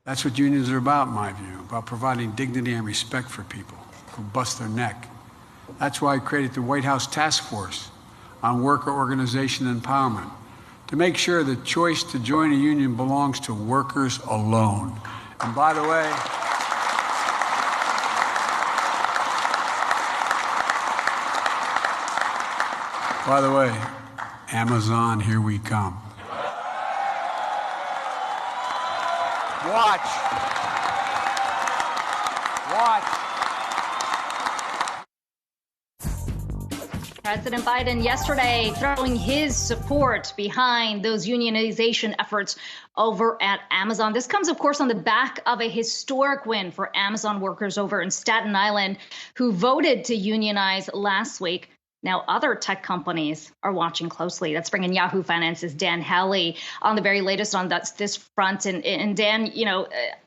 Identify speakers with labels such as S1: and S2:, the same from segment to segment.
S1: That's what unions are about, in my view, about providing dignity and respect for people who bust their neck. That's why I created the White House Task Force on Worker Organization Empowerment, to make sure the choice to join a union belongs to workers alone. And by the way, Amazon, here we come. Watch.
S2: President Biden yesterday throwing his support behind those unionization efforts over at Amazon. This comes, of course, on the back of a historic win for Amazon workers over in Staten Island who voted to unionize last week. Now, other tech companies are watching closely. That's bringing Yahoo Finance's Dan Howley on the very latest on this front. And Dan,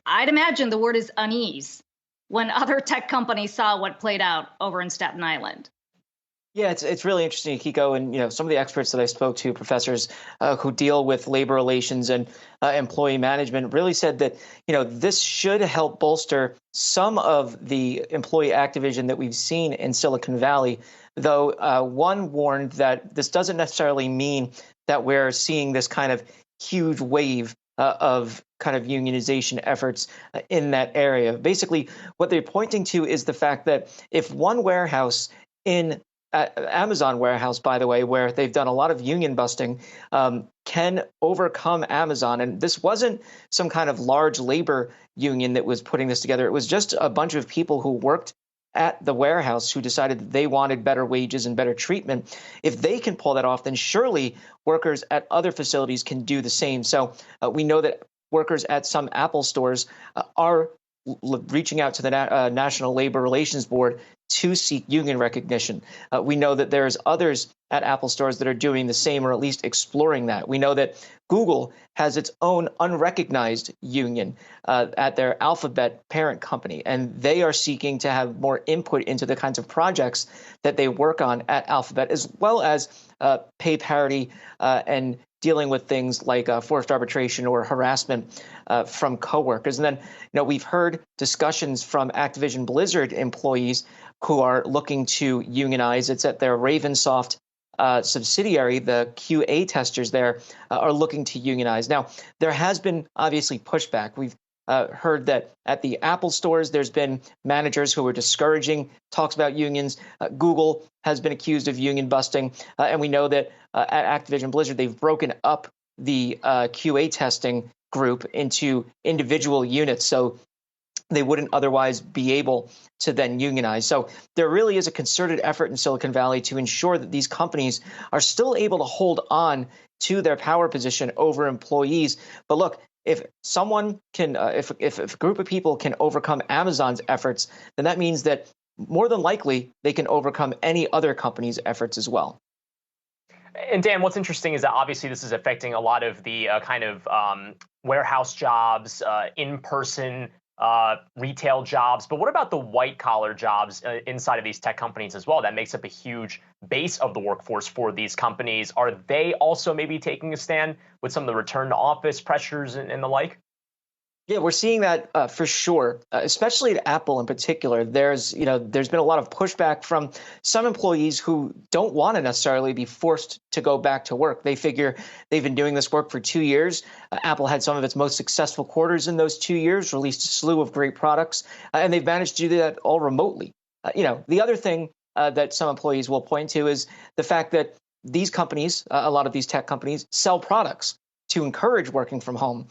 S2: I'd imagine the word is unease when other tech companies saw what played out over in Staten Island.
S3: Yeah, it's really interesting, Kiko, and some of the experts that I spoke to, professors who deal with labor relations and employee management, really said that this should help bolster some of the employee activism that we've seen in Silicon Valley. Though one warned that this doesn't necessarily mean that we're seeing this kind of huge wave of kind of unionization efforts in that area. Basically, what they're pointing to is the fact that if one warehouse in Amazon warehouse, by the way, where they've done a lot of union busting, can overcome Amazon. And this wasn't some kind of large labor union that was putting this together. It was just a bunch of people who worked at the warehouse who decided that they wanted better wages and better treatment. If they can pull that off, then surely workers at other facilities can do the same. So we know that workers at some Apple stores are reaching out to the National Labor Relations Board to seek union recognition. We know that there's others at Apple stores that are doing the same, or at least exploring that. We know that Google has its own unrecognized union at their Alphabet parent company, and they are seeking to have more input into the kinds of projects that they work on at Alphabet, as well as pay parity and dealing with things like forced arbitration or harassment from coworkers. And then, we've heard discussions from Activision Blizzard employees who are looking to unionize. It's at their Ravensoft subsidiary. The QA testers there are looking to unionize. Now, there has been obviously pushback. We've heard that at the Apple stores, there's been managers who are discouraging talks about unions. Google has been accused of union busting. And we know that at Activision Blizzard, they've broken up the QA testing group into individual units, so they wouldn't otherwise be able to then unionize. So there really is a concerted effort in Silicon Valley to ensure that these companies are still able to hold on to their power position over employees. But look, if someone can, if a group of people can overcome Amazon's efforts, then that means that more than likely they can overcome any other company's efforts as well.
S4: And Dan, what's interesting is that obviously this is affecting a lot of the warehouse jobs, in-person retail jobs. But what about the white-collar jobs inside of these tech companies as well? That makes up a huge base of the workforce for these companies. Are they also maybe taking a stand with some of the return to office pressures and the like?
S3: Yeah, we're seeing that for sure, especially at Apple in particular. There's been a lot of pushback from some employees who don't want to necessarily be forced to go back to work. They figure they've been doing this work for 2 years. Apple had some of its most successful quarters in those 2 years, released a slew of great products, and they've managed to do that all remotely. The other thing that some employees will point to is the fact that these companies, a lot of these tech companies, sell products to encourage working from home.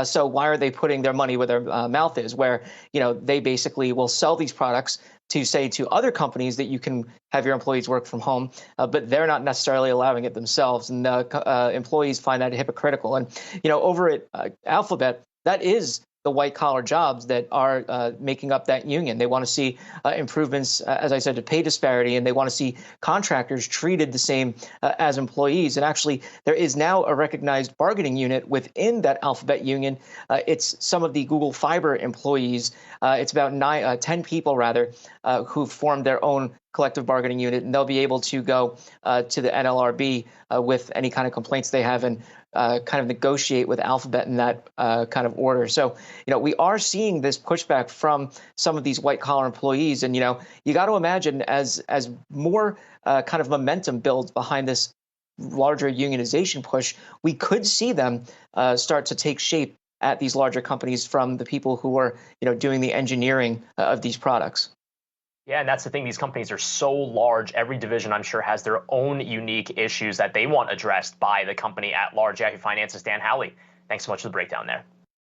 S3: So why are they putting their money where their mouth is, where, they basically will sell these products to say to other companies that you can have your employees work from home, but they're not necessarily allowing it themselves. And employees find that hypocritical. And, over at Alphabet, that is the white collar jobs that are making up that union. They want to see improvements, as I said, to pay disparity, and they want to see contractors treated the same as employees. And actually, there is now a recognized bargaining unit within that Alphabet union. It's some of the Google Fiber employees. It's about 10 people, rather, who've formed their own collective bargaining unit, and they'll be able to go to the NLRB with any kind of complaints they have and kind of negotiate with Alphabet in that kind of order. So, we are seeing this pushback from some of these white collar employees. And, you got to imagine as more kind of momentum builds behind this larger unionization push, we could see them start to take shape at these larger companies from the people who are, doing the engineering of these products.
S4: Yeah, and that's the thing. These companies are so large. Every division, I'm sure, has their own unique issues that they want addressed by the company at large. Yahoo Finance's Dan Howley. Thanks so much for the breakdown there.